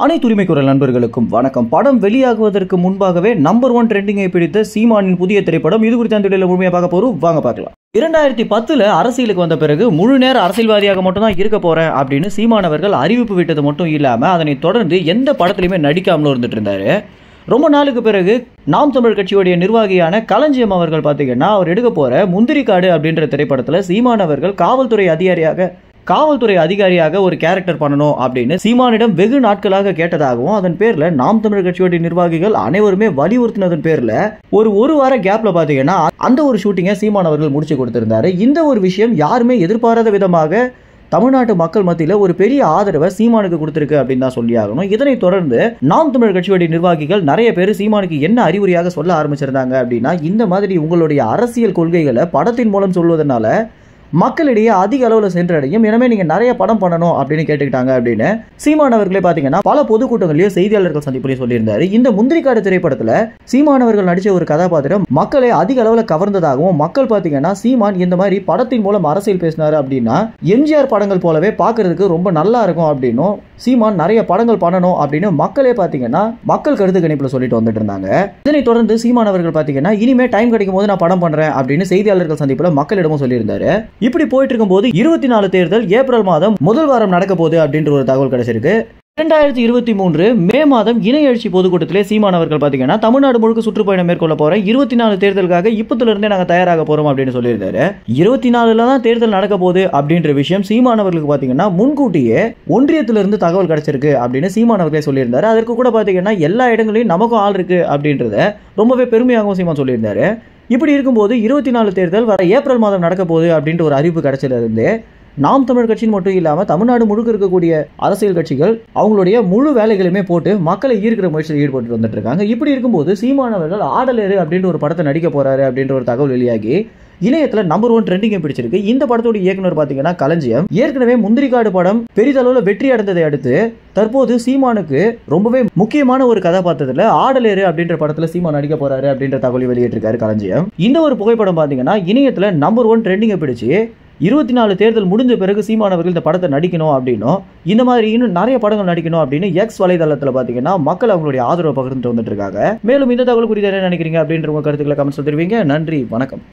அனைத்து உரிமை குரல் நண்பர்களுக்கும் வணக்கம். படம் வெளியாகுவதற்கு முன்பாகவே நம்பர் 1 ட்ரெண்டிங்கை பிடித்த சீமானின் புதிய திரைப்படம். இது குறித்த அந்த வீடியோல முழுமையாக பார்க்க போறோம். வாங்க பார்க்கலாம். 2010 அரசியலுக்கு வந்த பிறகு முழு நேர அரசியல்வாதியாக மட்டும் தான் இருக்க போறேன் அப்படின்னு சீமான் அவர்கள் அறிவிப்பு விட்டது மட்டும் இல்லாம அதனை தொடர்ந்து எந்த படத்திலுமே நடிக்காமலும் இருந்துட்டு இருந்தாரு. ரொம்ப நாளுக்கு பிறகு நாம் தமிழ் கட்சியுடைய நிர்வாகியான களஞ்சியம் அவர்கள் பார்த்தீங்கன்னா அவர் எடுக்க போற முந்திரிக்காடு அப்படின்ற திரைப்படத்துல சீமான் அவர்கள் காவல்துறை அதிகாரியாக ஒரு கேரக்டர் பண்ணணும் அப்படின்னு சீமானிடம் வெகு நாட்களாக கேட்டதாகவும் அதன் பேர்ல நாம் தமிழ் கட்சியுடைய நிர்வாகிகள் அனைவருமே வலியுறுத்தினதன் பேர்ல ஒரு வார கேப்ல பாத்தீங்கன்னா அந்த ஒரு ஷூட்டிங்கை சீமான் அவர்கள் முடிச்சு கொடுத்திருந்தாரு. இந்த ஒரு விஷயம் யாருமே எதிர்பாராத விதமாக தமிழ்நாட்டு மக்கள் மத்தியில ஒரு பெரிய ஆதரவை சீமானுக்கு கொடுத்திருக்கு அப்படின்னு தான் சொல்லி ஆகணும். இதனை தொடர்ந்து நாம் தமிழ் கட்சியுடைய நிர்வாகிகள் நிறைய பேர் சீமானுக்கு என்ன அறிவுரையாக சொல்ல ஆரம்பிச்சிருந்தாங்க அப்படின்னா, இந்த மாதிரி உங்களுடைய அரசியல் கொள்கைகளை படத்தின் மூலம் சொல்வதனால மக்களிடையே அதிக அளவில் சென்றடையும், எனவே நீங்க நிறைய படம் பண்ணணும் அப்படின்னு கேட்டுக்கிட்டாங்க அப்படின்னு சீமான் அவர்களே பாத்தீங்கன்னா பல பொதுக்கூட்டங்களையும் செய்தியாளர்கள் சந்திப்புலையும் சொல்லியிருந்தாரு. இந்த முந்திரிக்காடு திரைப்படத்துல சீமான் அவர்கள் நடிச்ச ஒரு கதாபாத்திரம் மக்களை அதிக அளவில் கவர்ந்ததாகவும் மக்கள் பாத்தீங்கன்னா சீமான் இந்த மாதிரி படத்தின் மூலம் அரசியல் பேசினாரு அப்படின்னா எம்ஜிஆர் படங்கள் போலவே பாக்குறதுக்கு ரொம்ப நல்லா இருக்கும் அப்படின்னும் சீமான் நிறைய படங்கள் பண்ணணும் அப்படின்னு மக்களே பாத்தீங்கன்னா மக்கள் கருத்து கணிப்புல சொல்லிட்டு வந்துட்டு இருந்தாங்க. இதனை தொடர்ந்து சீமான் அவர்கள் பாத்தீங்கன்னா இனிமே டைம் கிடைக்கும் போது நான் படம் பண்றேன் அப்படின்னு செய்தியாளர்கள் சந்திப்புல மக்களிடமும் சொல்லியிருந்தாரு. இப்படி போயிட்டு இருக்கும் போது 24 தேர்தல் ஏப்ரல் மாதம் முதல் வாரம் நடக்க போகுது அப்படின்ற ஒரு தகவல் கிடைச்சிருக்கு. 2023 மே மாதம் இணைய எழுச்சி பொதுக்கூட்டத்திலே சீமான் அவர்கள் பாத்தீங்கன்னா தமிழ்நாடு முழுக்க சுற்றுப்பயணம் மேற்கொள்ள போறேன், 24 தேர்தலுக்காக இப்பத்துல இருந்தே நாங்க தயாராக போறோம் அப்படின்னு சொல்லியிருந்தாரு. 24ல தான் தேர்தல் நடக்க போகுது அப்படின்ற விஷயம் சீமான் அவர்களுக்கு பாத்தீங்கன்னா முன்கூட்டியே ஒன்றியத்திலிருந்து தகவல் கிடைச்சிருக்கு அப்படின்னு சீமான் அவர்களே சொல்லியிருந்தாரு. அதற்கு கூட பாத்தீங்கன்னா எல்லா இடங்களையும் நமக்கும் ஆள் இருக்கு அப்படின்றத ரொம்பவே பெருமையாகவும் சீமான் சொல்லியிருந்தாரு. இப்படி இருக்கும்போது 24 தேர்தல் வர ஏப்ரல் மாதம் நடக்க போகுது அப்படின்ற ஒரு அறிவிப்பு கிடைச்சதுல இருந்து நாம் தமிழ் கட்சியின் மட்டும் இல்லாம தமிழ்நாடு முழுக்க இருக்கக்கூடிய அரசியல் கட்சிகள் அவங்களுடைய முழு வேலைகளுமே போட்டு மக்களை ஈர்க்கிற முயற்சியில் ஈடுபட்டு வந்துட்டு இருக்காங்க. இப்படி இருக்கும்போது சீமான் அவர்கள் ஆடலேறு அப்படின்ற ஒரு படத்தை நடிக்க போறாரு அப்படின்ற ஒரு தகவல் வெளியாகி இணையத்துல நம்பர் 1 ட்ரெண்டிங்கை பிடிச்சிருக்கு. இந்த படத்தோட இயக்குனர் பாத்தீங்கன்னா களஞ்சியம். ஏற்கனவே முந்திரிக்காடு படம் பெரிதளவுல வெற்றி அடைந்ததை அடுத்து தற்போது சீமானுக்கு ரொம்பவே முக்கியமான ஒரு கதாபாத்திரத்துல ஆடலேறு அப்படின்ற படத்துல சீமான் நடிக்க போறாரு அப்படின்ற தகவலை வெளியிட்டிருக்காரு களஞ்சியம். இந்த ஒரு புகைப்படம் பாத்தீங்கன்னா இணையத்துல நம்பர் 1 ட்ரெண்டிங்கை பிடிச்சு 24 தேர்தல் முடிஞ்ச பிறகு சீமான் அவர்கள் இந்த படத்தை நடிக்கணும் அப்படின்னும் இந்த மாதிரி இன்னும் நிறைய படங்கள் நடிக்கணும் அப்படின்னு எக்ஸ் வலைதளத்துல பாத்தீங்கன்னா மக்கள் அவங்களுடைய ஆதரவை பகிர்ந்துட்டு வந்துட்டு இருக்காங்க. மேலும் இந்த தகவல் குறித்து என்ன நினைக்கிறீங்க அப்படின்ற உங்க கருத்துக்களை கமெண்ட்ஸ் தெரிவிங்க. நன்றி, வணக்கம்.